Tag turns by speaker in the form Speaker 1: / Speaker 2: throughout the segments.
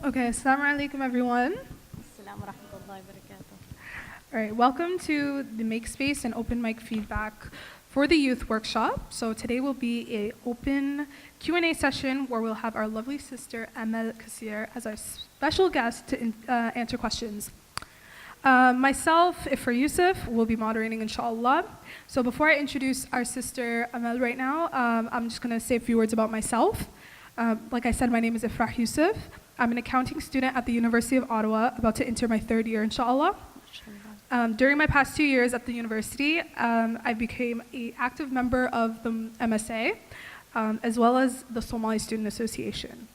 Speaker 1: Okay, assalamu alaikum everyone.
Speaker 2: السلام ورحمة الله وبركاته.
Speaker 1: All right, welcome to the Make Space and Open Mic Feedback for the Youth Workshop. So today will be a open Q&A session where we'll have our lovely sister Amal Kassir as our special guest to answer questions. Myself, Ifra Yusuf, will be moderating inshallah. So before I introduce our sister Amal right now, I'm just going to say a few words about myself. Like I said, my name is Ifra Yusuf. I'm an accounting student at the University of Ottawa, about to enter my third year, inshallah. During my past 2 years at the university, I became an active member of the MSA, as well as the Somali Student Association.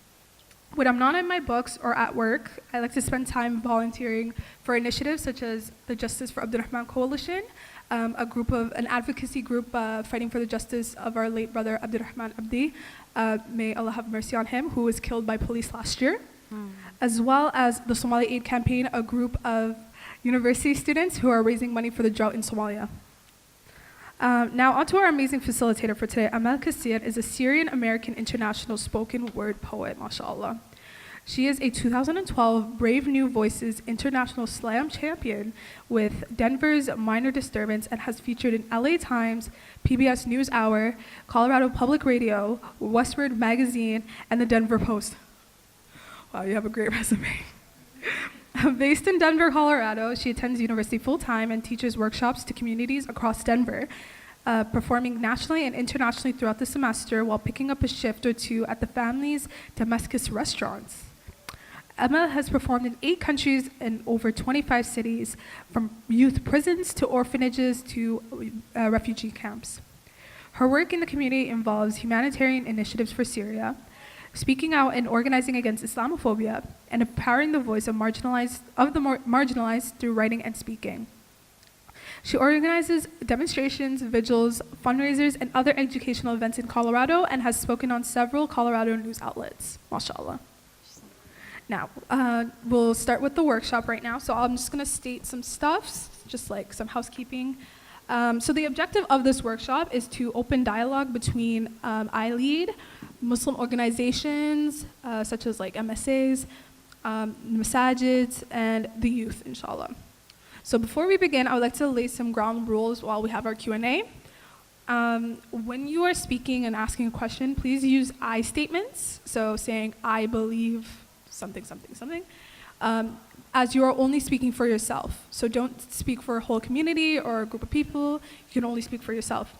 Speaker 1: When I'm not in my books or at work, I like to spend time volunteering for initiatives such as the Justice for Abdurrahman Coalition, an advocacy group fighting for the justice of our late brother Abdurrahman Abdi. May Allah have mercy on him, who was killed by police last year. As well as the Somali Aid Campaign, a group of university students who are raising money for the drought in Somalia. Now onto our amazing facilitator for today. Amal Kassir is a Syrian-American international spoken word poet, mashallah. She is a 2012 Brave New Voices International Slam champion with Denver's Minor Disturbance and has featured in LA Times, PBS NewsHour, Colorado Public Radio, Westward Magazine, and the Denver Post. Wow, you have a great resume. Based in Denver, Colorado, she attends university full-time and teaches workshops to communities across Denver, performing nationally and internationally throughout the semester while picking up a shift or two at the family's Damascus restaurants. Emma has performed in 8 countries and over 25 cities, from youth prisons to orphanages to refugee camps. Her work in the community involves humanitarian initiatives for Syria, speaking out and organizing against Islamophobia, and empowering the voice of the marginalized through writing and speaking. She organizes demonstrations, vigils, fundraisers, and other educational events in Colorado and has spoken on several Colorado news outlets, mashallah. Now, we'll start with the workshop right now, so I'm just going to state some stuff, just like some housekeeping. So the objective of this workshop is to open dialogue between iLEAD, Muslim organizations such as like MSAs, masajids, and the youth, inshallah. So before we begin, I would like to lay some ground rules while we have our Q&A. When you are speaking and asking a question, please use I statements, so saying I believe something, something, something, as you are only speaking for yourself. So don't speak for a whole community or a group of people, you can only speak for yourself.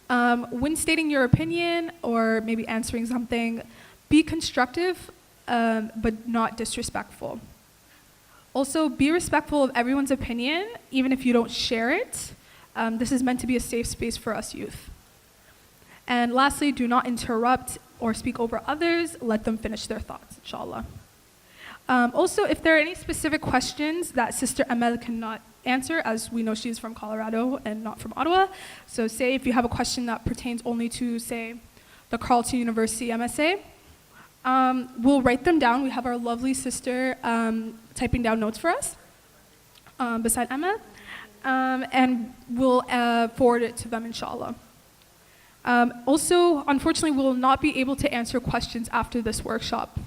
Speaker 1: When stating your opinion or maybe answering something, be constructive but not disrespectful. Also, be respectful of everyone's opinion, even if you don't share it. This is meant to be a safe space for us youth. And lastly, do not interrupt or speak over others. Let them finish their thoughts, inshallah. Also, if there are any specific questions that Sister Amal cannot answer, as we know she's from Colorado and not from Ottawa, so say if you have a question that pertains only to, say, the Carleton University MSA, we'll write them down. We have our lovely sister typing down notes for us, beside Emma, and we'll forward it to them, inshallah. Also, unfortunately, we will not be able to answer questions after this workshop.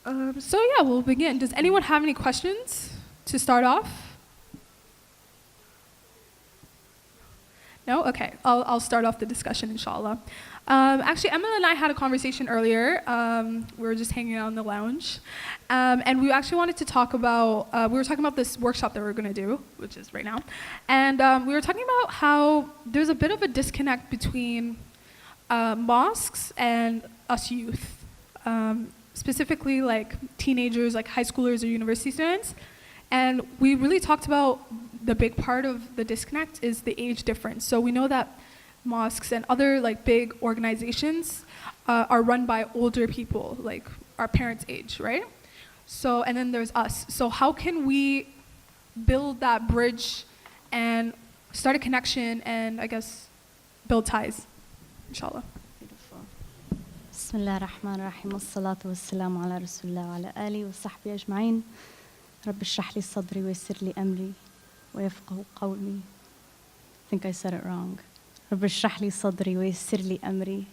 Speaker 1: So yeah, we'll begin. Does anyone have any questions to start off? No? Okay, I'll start off the discussion, inshallah. Actually, Emma and I had a conversation earlier. We were just hanging out in the lounge. And we actually wanted to talk about, we were talking about this workshop that we're going to do, which is right now. And we were talking about how there's a bit of a disconnect between mosques and us youth. Specifically like teenagers, like high schoolers or university students. And we really talked about the big part of the disconnect is the age difference. So we know that mosques and other like big organizations are run by older people, like our parents' age, right? So, and then there's us. So how can we build that bridge and start a connection and I guess build ties, inshallah.
Speaker 2: بسم الله الرحمن الرحيم والصلاة والسلام على رسول الله وعلى آله وصحبه أجمعين. رب اشرح لي صدري ويسر لي أمري ويفقه قولي. I think I said it wrong. رب اشرح لي صدري ويسر لي أمري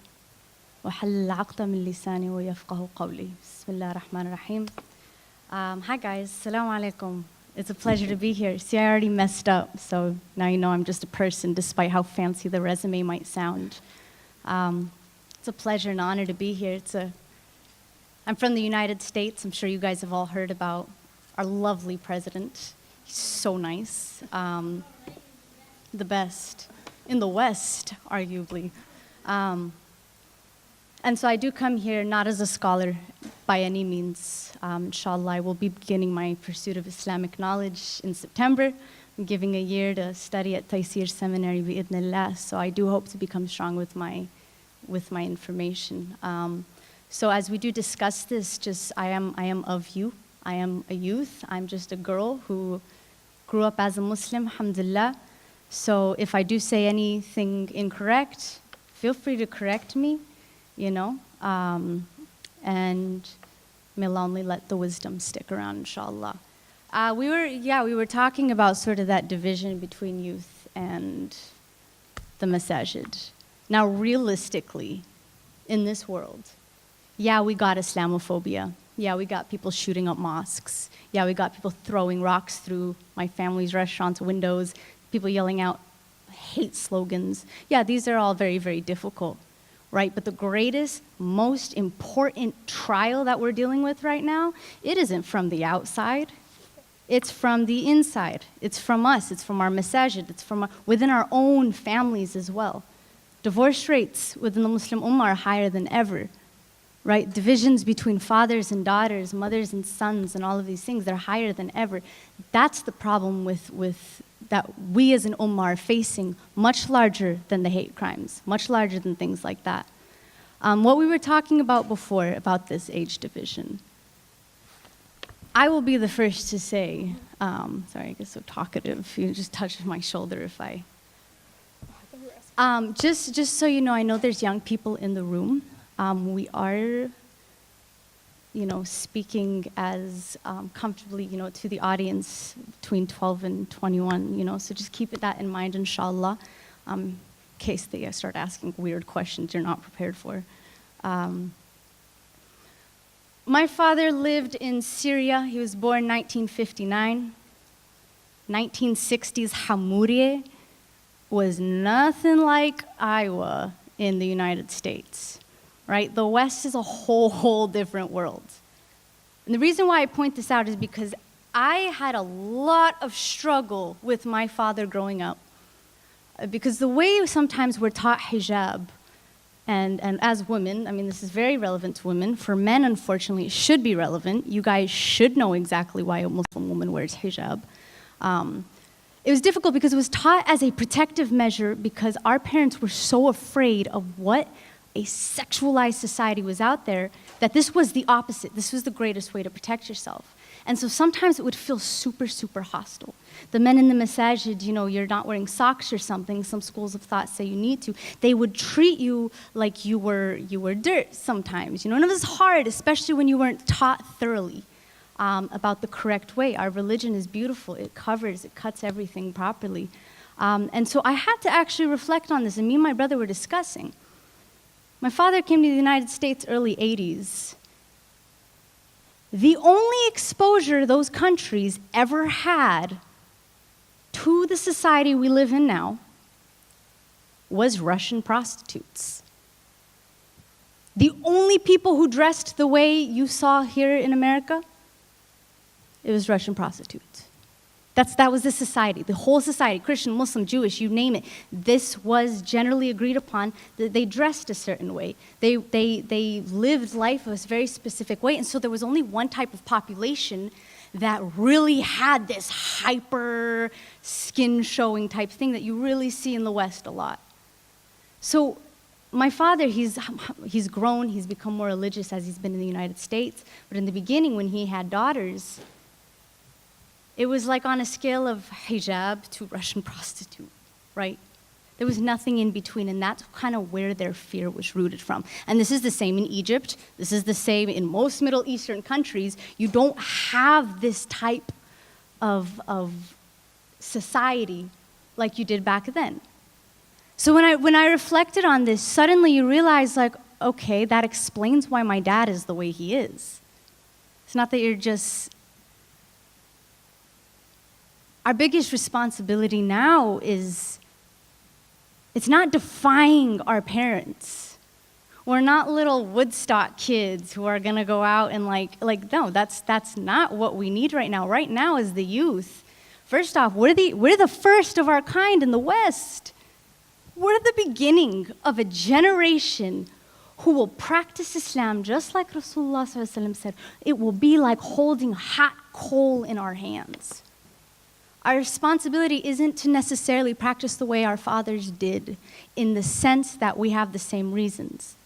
Speaker 2: وحل العقدة من لساني ويفقه قولي. بسم الله الرحمن الرحيم. Hi guys, Assalamu alaikum. It's a pleasure to be here. See, I already messed up, so now you know I'm just a person, despite how fancy the resume might sound. It's a pleasure and honor to be here. I'm from the United States. I'm sure you guys have all heard about our lovely president. He's so nice. The best in the West, arguably. And so I do come here not as a scholar by any means. Inshallah, I will be beginning my pursuit of Islamic knowledge in September. I'm giving a year to study at Kassir Seminary bi'idhnillah, so I do hope to become strong with my information. So as we do discuss this, I am of you. I am a youth. I'm just a girl who grew up as a Muslim, alhamdulillah. So if I do say anything incorrect, feel free to correct me, you know, and may Allah only let the wisdom stick around, inshallah. We were talking about sort of that division between youth and the masajid. Now, realistically, in this world, yeah, we got Islamophobia. Yeah, we got people shooting up mosques. Yeah, we got people throwing rocks through my family's restaurant's windows, people yelling out hate slogans. Yeah, these are all very, very difficult, right? But the greatest, most important trial that we're dealing with right now, it isn't from the outside. It's from the inside. It's from us. It's from our masajid. It's from within our own families as well. Divorce rates within the Muslim Ummah are higher than ever. Right? Divisions between fathers and daughters, mothers and sons, and all of these things, they're higher than ever. That's the problem with that we as an ummah are facing, much larger than the hate crimes, much larger than things like that. What we were talking about before, about this age division, I will be the first to say, sorry, I get so talkative, you just touch my shoulder if I... Just so you know, I know there's young people in the room. We are, speaking as comfortably, to the audience between 12 and 21, so just keep that in mind, inshallah, in case they start asking weird questions you're not prepared for. My father lived in Syria. He was born 1959. 1960s Hamourie was nothing like Iowa in the United States. Right? The West is a whole different world. And the reason why I point this out is because I had a lot of struggle with my father growing up. Because the way sometimes we're taught hijab, and as women, I mean, this is very relevant to women. For men, unfortunately, it should be relevant. You guys should know exactly why a Muslim woman wears hijab. It was difficult because it was taught as a protective measure because our parents were so afraid of what a sexualized society was out there, that this was the opposite. This was the greatest way to protect yourself. And so sometimes it would feel super, super hostile. The men in the masajid, you're not wearing socks or something. Some schools of thought say you need to. They would treat you like you were dirt sometimes. And it was hard, especially when you weren't taught thoroughly about the correct way. Our religion is beautiful. It covers, it cuts everything properly. And so I had to actually reflect on this, and me and my brother were discussing. My father came to the United States early 80s. The only exposure those countries ever had to the society we live in now was Russian prostitutes. The only people who dressed the way you saw here in America, it was Russian prostitutes. That was the society, the whole society, Christian, Muslim, Jewish, you name it. This was generally agreed upon. They dressed a certain way. They lived life a very specific way. And so there was only one type of population that really had this hyper skin showing type thing that you really see in the West a lot. So my father, he's grown, he's become more religious as he's been in the United States. But in the beginning, when he had daughters, it was like on a scale of hijab to Russian prostitute, right? There was nothing in between, and that's kind of where their fear was rooted from. And this is the same in Egypt. This is the same in most Middle Eastern countries. You don't have this type of society like you did back then. So when I reflected on this, suddenly you realize, like, okay, that explains why my dad is the way he is. It's not that you're just... Our biggest responsibility now is, it's not defying our parents. We're not little Woodstock kids who are gonna go out and no, that's not what we need right now. Right now is the youth. First off, we're the first of our kind in the West. We're the beginning of a generation who will practice Islam just like Rasulullah ﷺ said. It will be like holding hot coal in our hands. Our responsibility isn't to necessarily practice the way our fathers did, in the sense that we have the same reasons.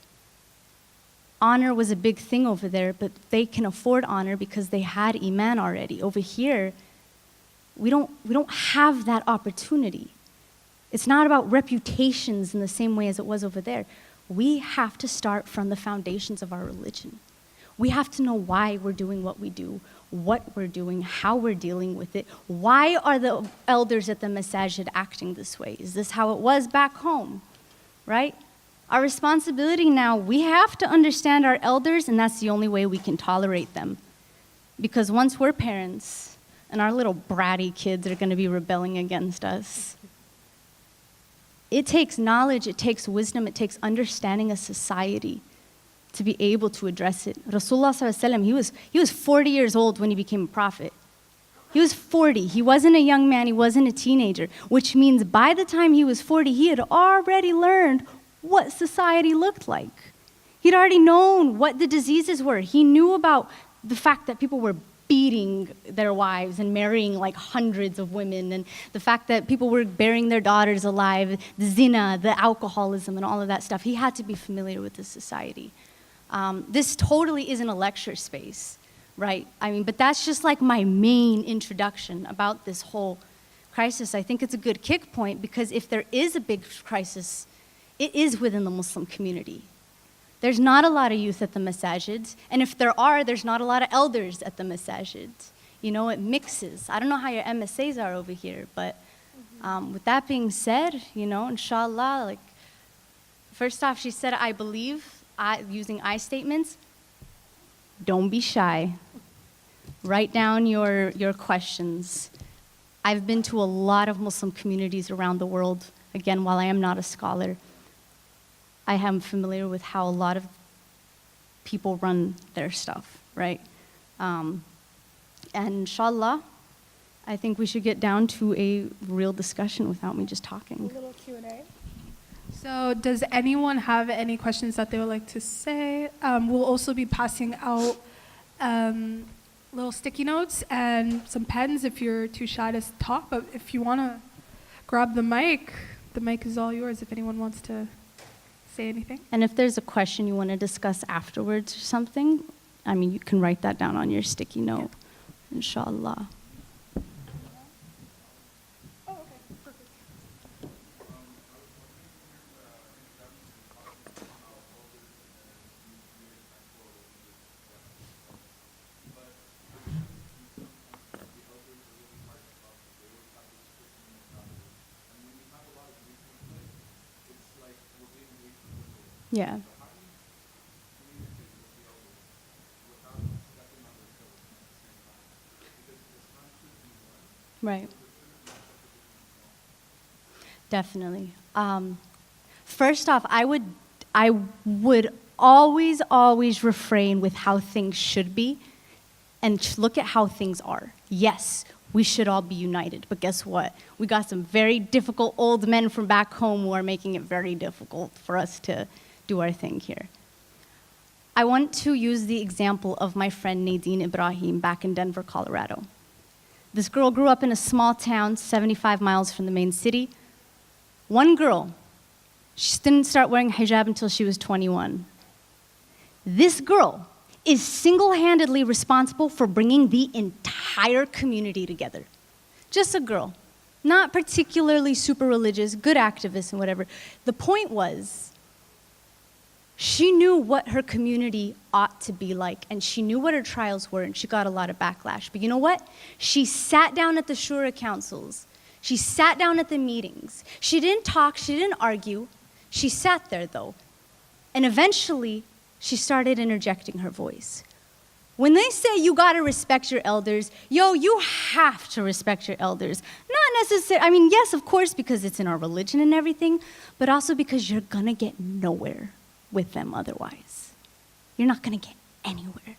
Speaker 2: Honor was a big thing over there, but they can afford honor because they had Iman already. Over here, we don't have that opportunity. It's not about reputations in the same way as it was over there. We have to start from the foundations of our religion. We have to know why we're doing what we do, what we're doing, how we're dealing with it. Why are the elders at the masajid acting this way? Is this how it was back home, right? Our responsibility now, we have to understand our elders, and that's the only way we can tolerate them. Because once we're parents, and our little bratty kids are going to be rebelling against us, it takes knowledge, it takes wisdom, it takes understanding a society to be able to address it. Rasulullah ﷺ, he was 40 years old when he became a prophet. He was 40. He wasn't a young man, he wasn't a teenager, which means by the time he was 40, he had already learned what society looked like. He'd already known what the diseases were. He knew about the fact that people were beating their wives and marrying like hundreds of women, and the fact that people were burying their daughters alive, the zina, the alcoholism, and all of that stuff. He had to be familiar with this society. This totally isn't a lecture space, right? But that's just like my main introduction about this whole crisis. I think it's a good kick point, because if there is a big crisis, it is within the Muslim community. There's not a lot of youth at the masajids, and if there are, there's not a lot of elders at the masajids. It mixes. I don't know how your MSAs are over here, but with that being said, inshallah, first off, she said, I believe, using I statements. Don't be shy. Write down your questions. I've been to a lot of Muslim communities around the world. Again, while I am not a scholar, I am familiar with how a lot of people run their stuff, right? And inshallah, I think we should get down to a real discussion without me just talking.
Speaker 1: A little Q&A. So does anyone have any questions that they would like to say? We'll also be passing out little sticky notes and some pens if you're too shy to talk. But if you want to grab the mic is all yours if anyone wants to say anything.
Speaker 2: And if there's a question you want to discuss afterwards or something, you can write that down on your sticky note, inshallah.
Speaker 1: Oh, okay, perfect.
Speaker 2: Yeah. Right. Definitely. First off, I would always refrain with how things should be and look at how things are. Yes, we should all be united, but guess what? We got some very difficult old men from back home who are making it very difficult for us to do our thing here. I want to use the example of my friend Nadine Ibrahim back in Denver, Colorado. This girl grew up in a small town 75 miles from the main city. One girl, she didn't start wearing hijab until she was 21. This girl is single-handedly responsible for bringing the entire community together. Just a girl, not particularly super religious, good activist and whatever. The point was, she knew what her community ought to be like, and she knew what her trials were, and she got a lot of backlash. But you know what? She sat down at the shura councils. She sat down at the meetings. She didn't talk, she didn't argue. She sat there, though. And eventually, she started interjecting her voice. When they say you gotta respect your elders, you have to respect your elders. Not necessarily, I mean, yes, of course, because it's in our religion and everything, but also because you're gonna get nowhere with them otherwise. You're not gonna get anywhere.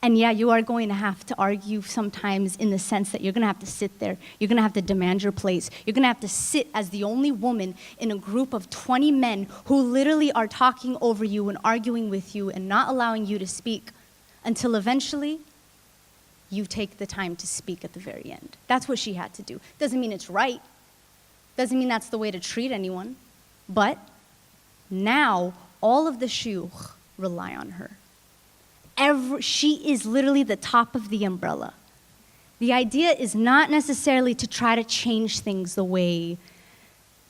Speaker 2: And yeah, you are going to have to argue sometimes in the sense that you're going to have to sit there. You're going to have to demand your place. You're going to have to sit as the only woman in a group of 20 men who literally are talking over you and arguing with you and not allowing you to speak until eventually you take the time to speak at the very end. That's what she had to do. Doesn't mean it's right. Doesn't mean that's the way to treat anyone. But now all of the shuyukh rely on her. She is literally the top of the umbrella. The idea is not necessarily to try to change things the way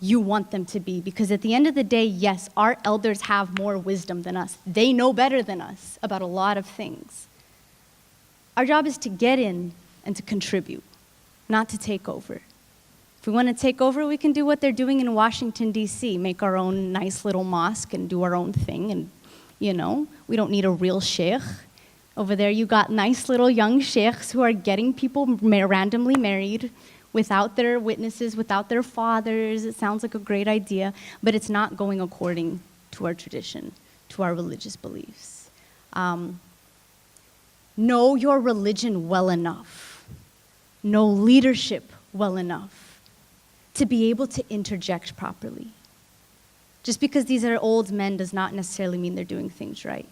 Speaker 2: you want them to be, because at the end of the day, yes, our elders have more wisdom than us. They know better than us about a lot of things. Our job is to get in and to contribute, not to take over. If we want to take over, we can do what they're doing in Washington, D.C., make our own nice little mosque and do our own thing, and we don't need a real sheikh. Over there, you got nice little young sheikhs who are getting people randomly married without their witnesses, without their fathers. It sounds like a great idea, but it's not going according to our tradition, to our religious beliefs. Know your religion well enough. Know leadership well enough to be able to interject properly. Just because these are old men does not necessarily mean they're doing things right.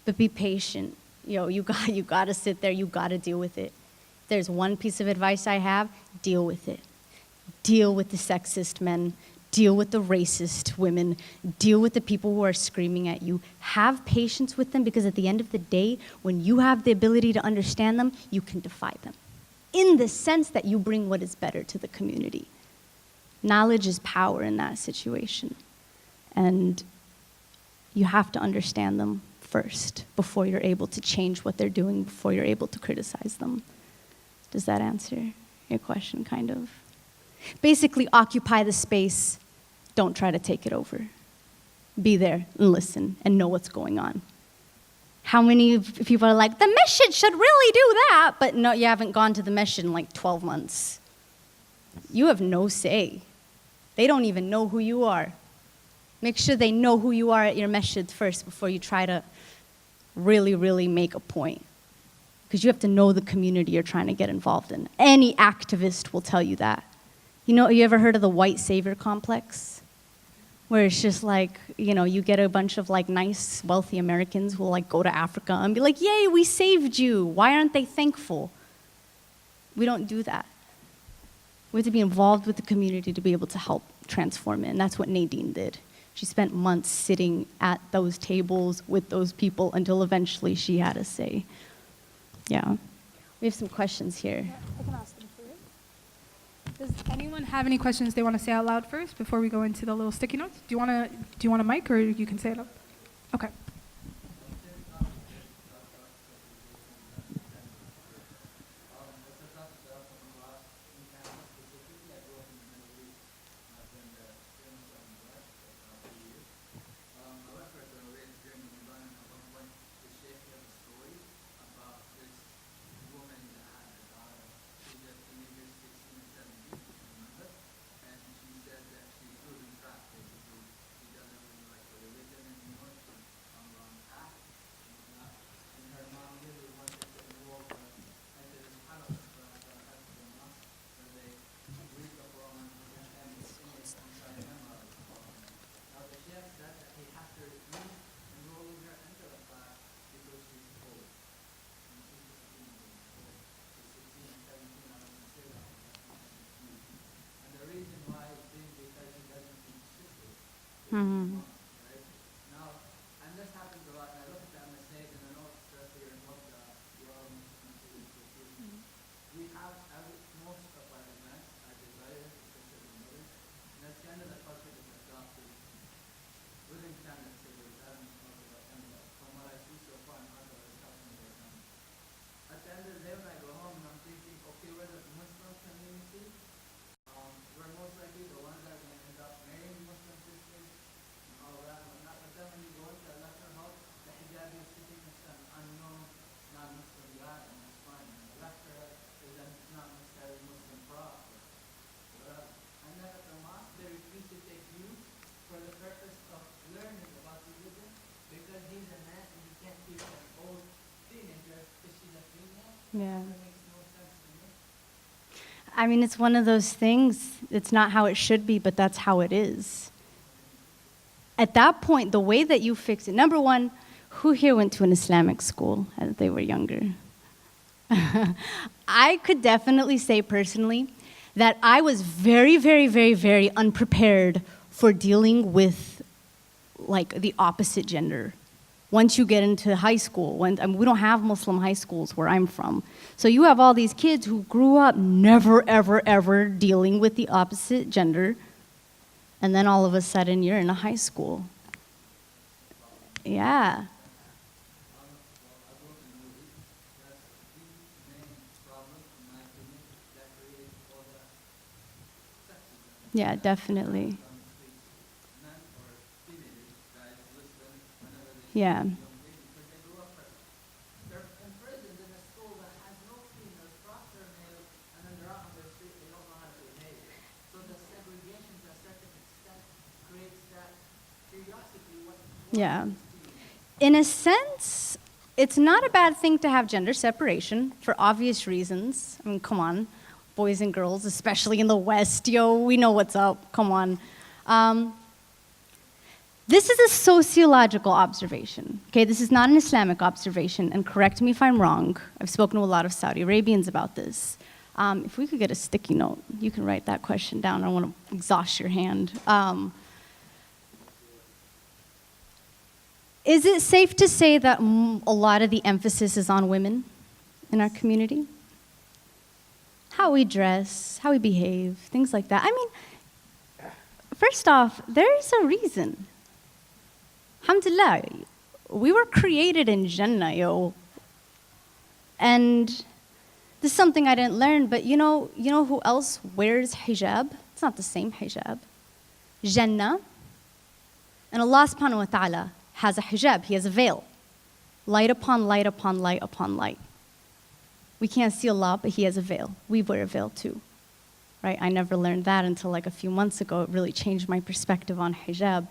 Speaker 2: But be patient. You got to sit there. You got to deal with it. If there's one piece of advice I have, deal with it. Deal with the sexist men. Deal with the racist women. Deal with the people who are screaming at you. Have patience with them, because at the end of the day, when you have the ability to understand them, you can defy them. In the sense that you bring what is better to the community. Knowledge is power in that situation. And you have to understand them first before you're able to change what they're doing, before you're able to criticize them. Does that answer your question, kind of? Basically, occupy the space. Don't try to take it over. Be there and listen and know what's going on. How many people are like, the masjid should really do that, but no, you haven't gone to the masjid in like 12 months. You have no say. They don't even know who you are. Make sure they know who you are at your masjid first before you try to really, really make a point. Because you have to know the community you're trying to get involved in. Any activist will tell you that. You ever heard of the white savior complex? Where it's just like, you get a bunch of like nice, wealthy Americans who will like go to Africa and be like, yay, we saved you. Why aren't they thankful? We don't do that. We have to be involved with the community to be able to help transform it. And that's what Nadine did. She spent months sitting at those tables with those people until eventually she had a say. Yeah. We have some questions here.
Speaker 1: Yeah, I can ask them for you. Does anyone have any questions they want to say out loud first before we go into the little sticky notes? Do you want a mic, or you can say it up? Okay.
Speaker 2: Mm-hmm. Yeah. I mean, it's one of those things, it's not how it should be, but that's how it is. At that point, the way that you fix it, number one, who here went to an Islamic school as they were younger? I could definitely say personally that I was very, very, very, very unprepared for dealing with like the opposite gender. Once you get into high school, we don't have Muslim high schools where I'm from. So you have all these kids who grew up never, ever, ever dealing with the opposite gender. And then all of a sudden you're in a high school. Yeah. Yeah, definitely. Yeah. Yeah. In a sense, it's not a bad thing to have gender separation for obvious reasons. I mean, come on, boys and girls, especially in the West, yo, we know what's up, come on. This is a sociological observation, okay? This is not an Islamic observation, and correct me if I'm wrong. I've spoken to a lot of Saudi Arabians about this. If we could get a sticky note, you can write that question down. I don't want to exhaust your hand. Is it safe to say that a lot of the emphasis is on women in our community? How we dress, how we behave, things like that. I mean, first off, there's a reason. Alhamdulillah, we were created in Jannah, yo. And this is something I didn't learn, but you know who else wears hijab? It's not the same hijab. Jannah. And Allah subhanahu wa ta'ala has a hijab, he has a veil. Light upon light upon light upon light. We can't see Allah, but he has a veil. We wear a veil too, right? I never learned that until like a few months ago. It really changed my perspective on hijab.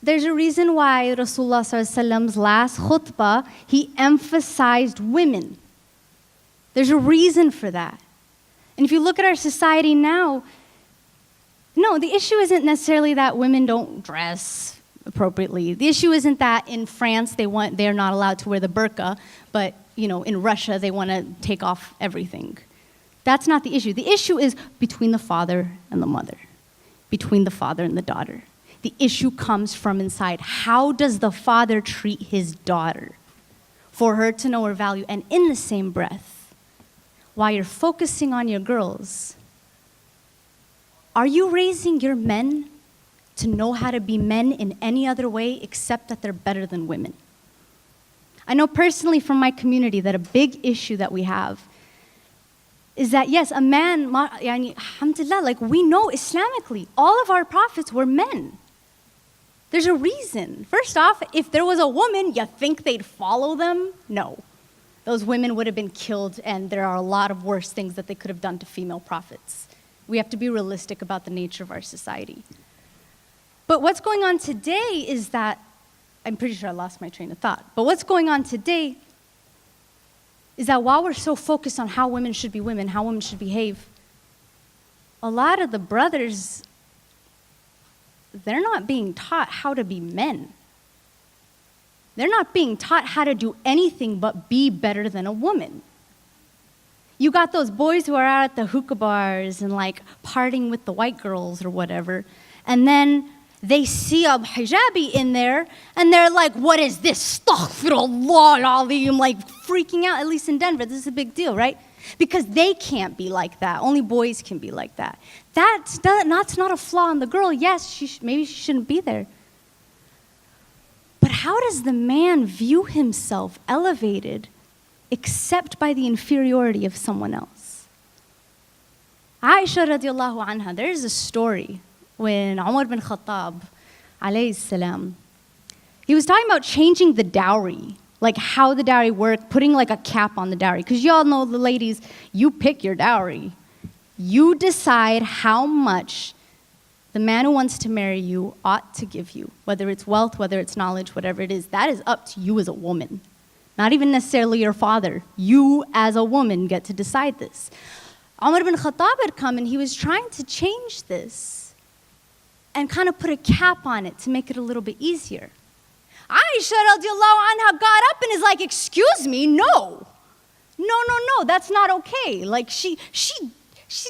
Speaker 2: There's a reason why Rasulullah ﷺ's last khutbah, he emphasized women. There's a reason for that. And if you look at our society now, no, the issue isn't necessarily that women don't dress appropriately. The issue isn't that in France they're not allowed to wear the burqa, but in Russia they want to take off everything. That's not the issue. The issue is between the father and the mother, between the father and the daughter. The issue comes from inside. How does the father treat his daughter for her to know her value? And in the same breath, while you're focusing on your girls, are you raising your men to know how to be men in any other way except that they're better than women? I know personally from my community that a big issue that we have is that, yes, a man, alhamdulillah, like we know Islamically, all of our prophets were men. There's a reason. First off, if there was a woman, you think they'd follow them? No. Those women would have been killed, and there are a lot of worse things that they could have done to female prophets. We have to be realistic about the nature of our society. But what's going on today is that, I'm pretty sure I lost my train of thought, but what's going on today is that while we're so focused on how women should be women, how women should behave, a lot of the brothers, they're not being taught how to be men. They're not being taught how to do anything but be better than a woman. You got those boys who are out at the hookah bars and like partying with the white girls or whatever, and then they see a hijabi in there, and they're like, what is this? Astaghfirullah al-azim, like freaking out, at least in Denver. This is a big deal, right? Because they can't be like that. Only boys can be like that. That's not a flaw in the girl. Yes, maybe she shouldn't be there. But how does the man view himself elevated except by the inferiority of someone else? Aisha radiallahu anha, there's a story when Umar bin Khattab, alayhi salam, he was talking about changing the dowry, like how the dowry worked, putting like a cap on the dowry. Because you all know, the ladies, you pick your dowry. You decide how much the man who wants to marry you ought to give you, whether it's wealth, whether it's knowledge, whatever it is. That is up to you as a woman. Not even necessarily your father. You, as a woman, get to decide this. Umar ibn Khattab had come and he was trying to change this and kind of put a cap on it to make it a little bit easier. Aisha radiallahu anha got up and is like, excuse me, no, that's not okay. Like she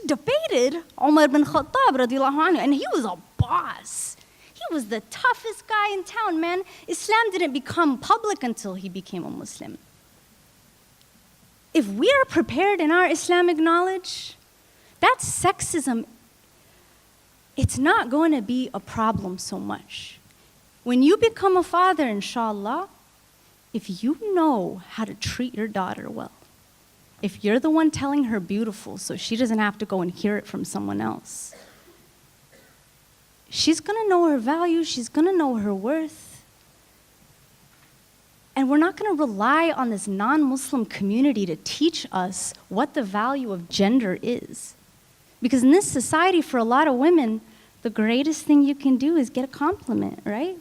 Speaker 2: debated Umar ibn Khattab radiallahu anhu, and he was a boss. He was the toughest guy in town, man. Islam didn't become public until he became a Muslim. If we are prepared in our Islamic knowledge, that sexism, it's not going to be a problem so much. When you become a father, inshallah, if you know how to treat your daughter well, if you're the one telling her beautiful so she doesn't have to go and hear it from someone else, she's going to know her value, she's going to know her worth. And we're not going to rely on this non-Muslim community to teach us what the value of gender is. Because in this society, for a lot of women, the greatest thing you can do is get a compliment, right?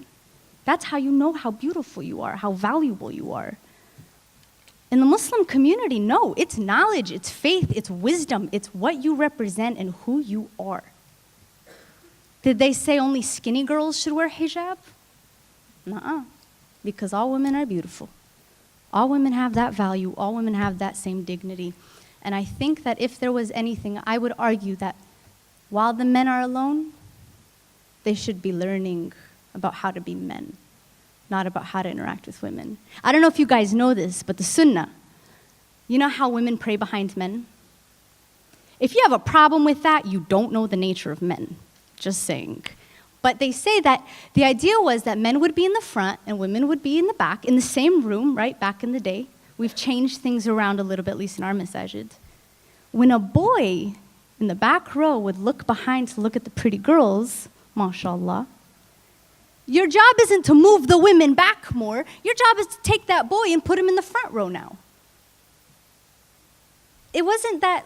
Speaker 2: That's how you know how beautiful you are, how valuable you are. In the Muslim community, no, it's knowledge, it's faith, it's wisdom, it's what you represent and who you are. Did they say only skinny girls should wear hijab? Nuh-uh. Because all women are beautiful. All women have that value. All women have that same dignity. And I think that if there was anything, I would argue that while the men are alone, they should be learning about how to be men, not about how to interact with women. I don't know if you guys know this, but the sunnah, you know how women pray behind men? If you have a problem with that, you don't know the nature of men. Just saying. But they say that the idea was that men would be in the front and women would be in the back, in the same room, right, back in the day. We've changed things around a little bit, at least in our masajid. When a boy in the back row would look behind to look at the pretty girls, mashallah, your job isn't to move the women back more. Your job is to take that boy and put him in the front row now. It wasn't that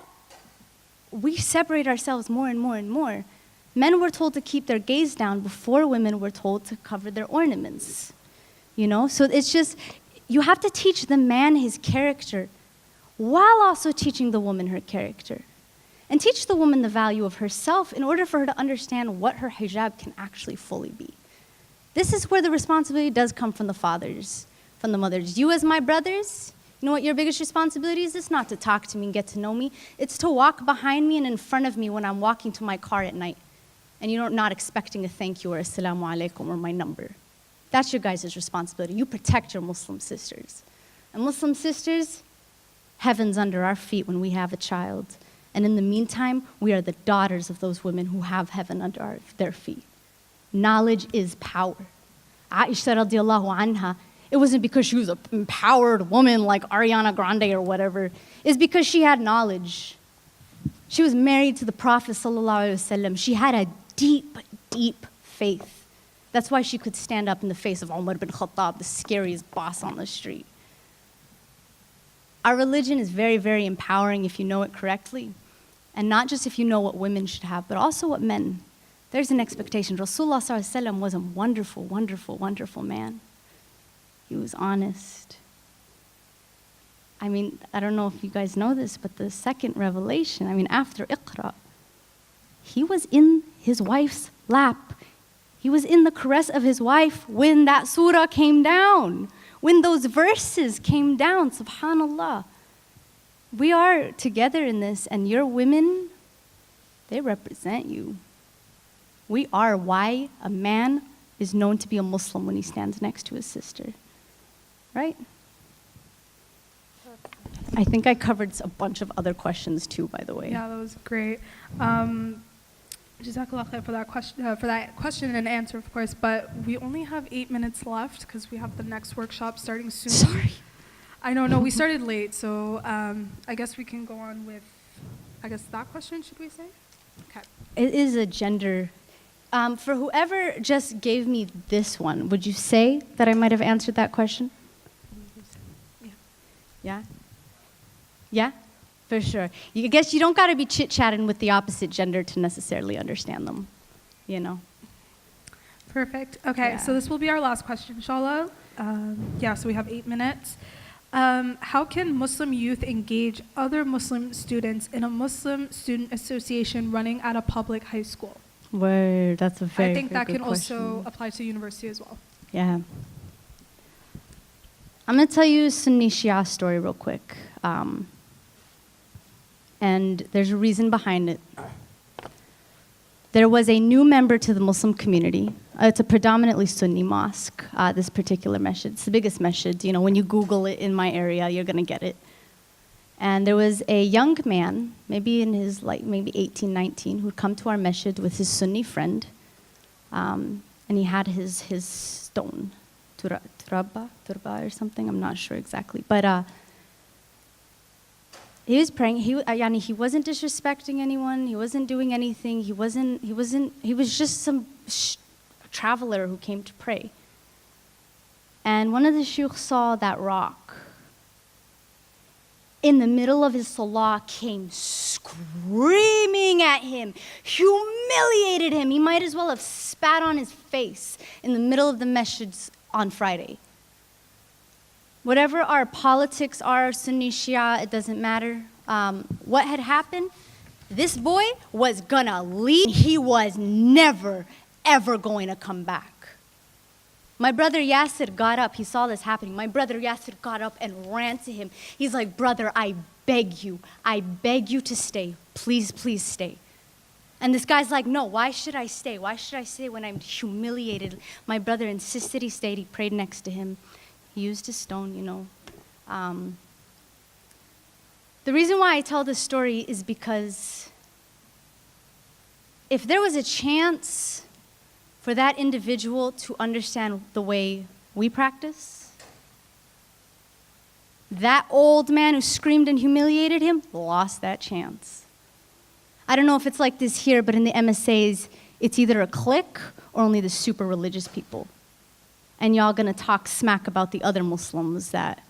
Speaker 2: we separate ourselves more and more and more. Men were told to keep their gaze down before women were told to cover their ornaments. You know, so it's just, you have to teach the man his character while also teaching the woman her character. And teach the woman the value of herself in order for her to understand what her hijab can actually fully be. This is where the responsibility does come from the fathers, from the mothers. You as my brothers, you know what your biggest responsibility is? It's not to talk to me and get to know me. It's to walk behind me and in front of me when I'm walking to my car at night. And you're not expecting a thank you or assalamu alaikum or my number. That's your guys' responsibility. You protect your Muslim sisters. And Muslim sisters, heaven's under our feet when we have a child. And in the meantime, we are the daughters of those women who have heaven under their feet. Knowledge is power. Aisha radiallahu anha, it wasn't because she was an empowered woman like Ariana Grande or whatever. It's because she had knowledge. She was married to the Prophet sallallahu alaihi wasallam. She had a deep, deep faith. That's why she could stand up in the face of Umar ibn Khattab, the scariest boss on the street. Our religion is very, very empowering if you know it correctly. And not just if you know what women should have, but also what men. There's an expectation. Rasulullah sallallahu alaihi wasallam was a wonderful, wonderful, wonderful man. He was honest. I mean, I don't know if you guys know this, but the second revelation, after Iqra, he was in his wife's lap. He was in the caress of his wife when that surah came down, when those verses came down, subhanallah. We are together in this, and your women, they represent you. We are why a man is known to be a Muslim when he stands next to his sister, right? I think I covered a bunch of other questions too, by the way.
Speaker 1: Yeah, that was great. Jazakallah khair for that question and answer, of course, but we only have 8 minutes left because we have the next workshop starting soon.
Speaker 2: Sorry.
Speaker 1: I know, no, we started late, so I guess we can go on with, that question, should we say? Okay.
Speaker 2: It is a gender. For whoever just gave me this one, would you say that I might have answered that question?
Speaker 1: Yeah.
Speaker 2: Yeah? Yeah? For sure. I guess you don't got to be chit-chatting with the opposite gender to necessarily understand them, you know?
Speaker 1: Perfect. Okay,
Speaker 2: Yeah.
Speaker 1: so this will be our last question, inshallah. So we have 8 minutes. How can Muslim youth engage other Muslim students in a Muslim student association running at a public high school?
Speaker 2: Word, that's a very,
Speaker 1: I think
Speaker 2: very
Speaker 1: that
Speaker 2: good
Speaker 1: can also
Speaker 2: question.
Speaker 1: apply to university as well.
Speaker 2: Yeah. I'm going to tell you a Sunni Shia story real quick. And there's a reason behind it. There was a new member to the Muslim community. It's a predominantly Sunni mosque, this particular masjid. It's the biggest masjid. You know, when you Google it in my area, you're going to get it. And there was a young man, maybe in his, maybe 18, 19, who'd come to our masjid with his Sunni friend. And he had his stone, turba or something, I'm not sure exactly. But he was praying. He wasn't disrespecting anyone. He wasn't doing anything. He was just some traveler who came to pray. And one of the shuyukh saw that rock. In the middle of his salah, came screaming at him, humiliated him. He might as well have spat on his face in the middle of the masjid on Friday. Whatever our politics are, Sunni, Shia, it doesn't matter. What had happened, this boy was gonna leave. He was never, ever going to come back. My brother Yasir got up. He saw this happening. My brother Yasir got up and ran to him. He's like, brother, I beg you to stay. Please, please stay. And this guy's like, no, why should I stay? Why should I stay when I'm humiliated? My brother insisted he stayed. He prayed next to him. He used his stone, you know. The reason why I tell this story is because if there was a chance for that individual to understand the way we practice, that old man who screamed and humiliated him lost that chance. I don't know if it's like this here, but in the MSAs, it's either a clique or only the super religious people. And y'all gonna talk smack about the other Muslims that,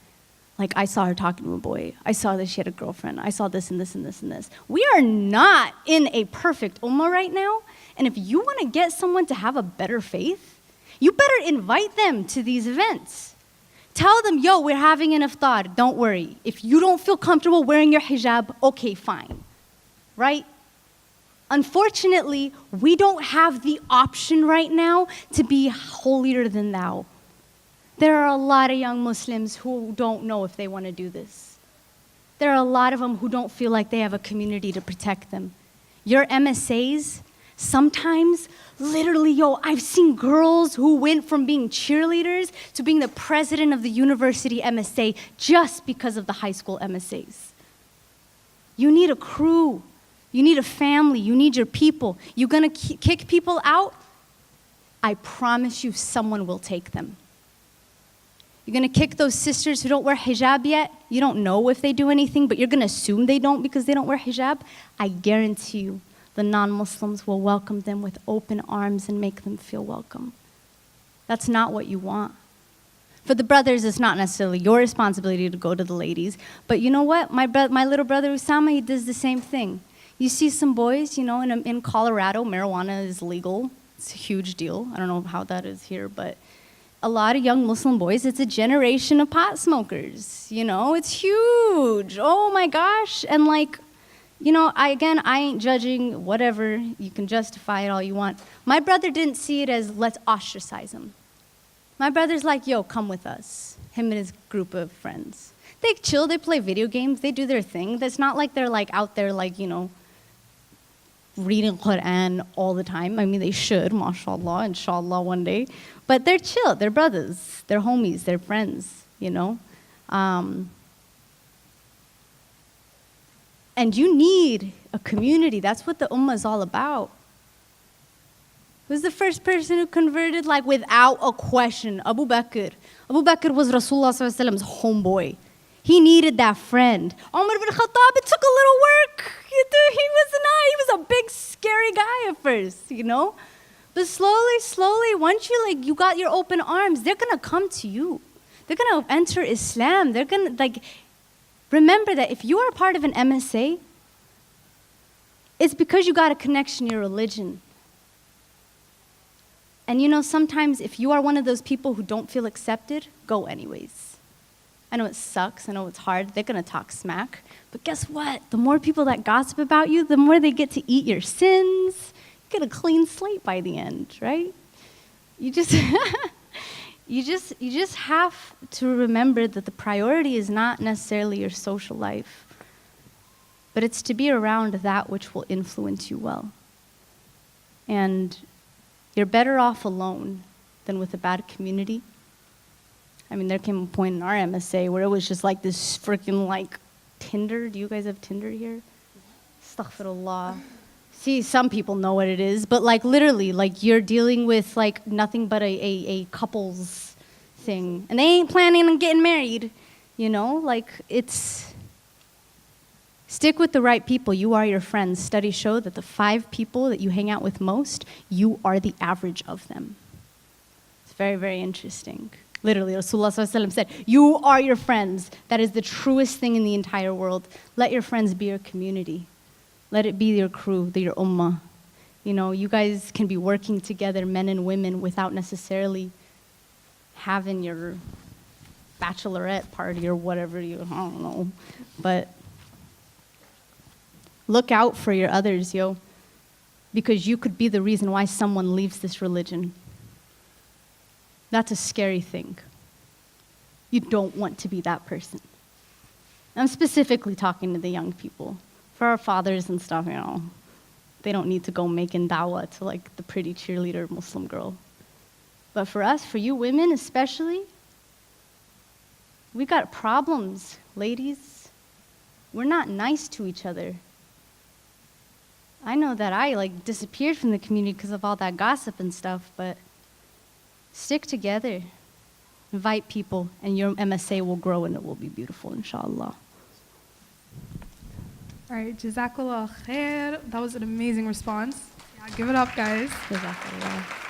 Speaker 2: like, I saw her talking to a boy. I saw that she had a girlfriend. I saw this and this and this and this. We are not in a perfect ummah right now. And if you want to get someone to have a better faith, you better invite them to these events. Tell them, yo, we're having an iftar. Don't worry. If you don't feel comfortable wearing your hijab, okay, fine. Right? Unfortunately, we don't have the option right now to be holier than thou. There are a lot of young Muslims who don't know if they want to do this. There are a lot of them who don't feel like they have a community to protect them. Your MSAs, sometimes, literally, I've seen girls who went from being cheerleaders to being the president of the university MSA just because of the high school MSAs. You need a crew. You need a family. You need your people. You're going to kick people out? I promise you someone will take them. You're going to kick those sisters who don't wear hijab yet? You don't know if they do anything, but you're going to assume they don't because they don't wear hijab? I guarantee you the non-Muslims will welcome them with open arms and make them feel welcome. That's not what you want. For the brothers, it's not necessarily your responsibility to go to the ladies, but you know what? My little brother Usama, he does the same thing. You see some boys, in Colorado, marijuana is legal. It's a huge deal. I don't know how that is here, but a lot of young Muslim boys, it's a generation of pot smokers. It's huge. Oh my gosh. And I ain't judging, whatever. You can justify it all you want. My brother didn't see it as let's ostracize him. My brother's like, yo, come with us. Him and his group of friends. They chill, they play video games, they do their thing. It's not like they're out there reading Quran all the time. I mean, they should, mashallah, inshallah, one day. But they're chill, they're brothers, they're homies, they're friends, And you need a community. That's what the ummah is all about. Who's the first person who converted, without a question? Abu Bakr. Abu Bakr was Rasulullah's homeboy. He needed that friend. Umar ibn Khattab, it took a little work. He was a big, scary guy at first, But slowly, once you got your open arms, they're going to come to you. They're going to enter Islam. They're going to, remember that if you are part of an MSA, it's because you got a connection to your religion. And sometimes if you are one of those people who don't feel accepted, go anyways. I know it sucks. I know it's hard. They're going to talk smack. But guess what? The more people that gossip about you, the more they get to eat your sins. You get a clean slate by the end, right? You just, you just have to remember that the priority is not necessarily your social life, but it's to be around that which will influence you well. And you're better off alone than with a bad community. I mean, there came a point in our MSA where it was just like this freaking like Tinder. Do you guys have Tinder here? Astaghfirullah. See, some people know what it is, but like literally, like you're dealing with like nothing but a couples thing. And they ain't planning on getting married, you know? Like it's, stick with the right people. You are your friends. Studies show that the 5 people that you hang out with most, you are the average of them. It's very, very interesting. Literally, Rasulullah ﷺ said, you are your friends. That is the truest thing in the entire world. Let your friends be your community. Let it be your crew, your ummah. You know, you guys can be working together, men and women, without necessarily having your bachelorette party or whatever I don't know. But look out for your others, yo. Because you could be the reason why someone leaves this religion. That's a scary thing. You don't want to be that person. I'm specifically talking to the young people. For our fathers and stuff, you know, they don't need to go making dawah to like the pretty cheerleader Muslim girl. But for us, for you women especially, we got problems, ladies. We're not nice to each other. I know that I like disappeared from the community because of all that gossip and stuff, but stick together, invite people, and your MSA will grow and it will be beautiful, inshallah.
Speaker 1: All right, Jazakallah khair. That was an amazing response. Yeah, give it up, guys.
Speaker 2: Jazakallah.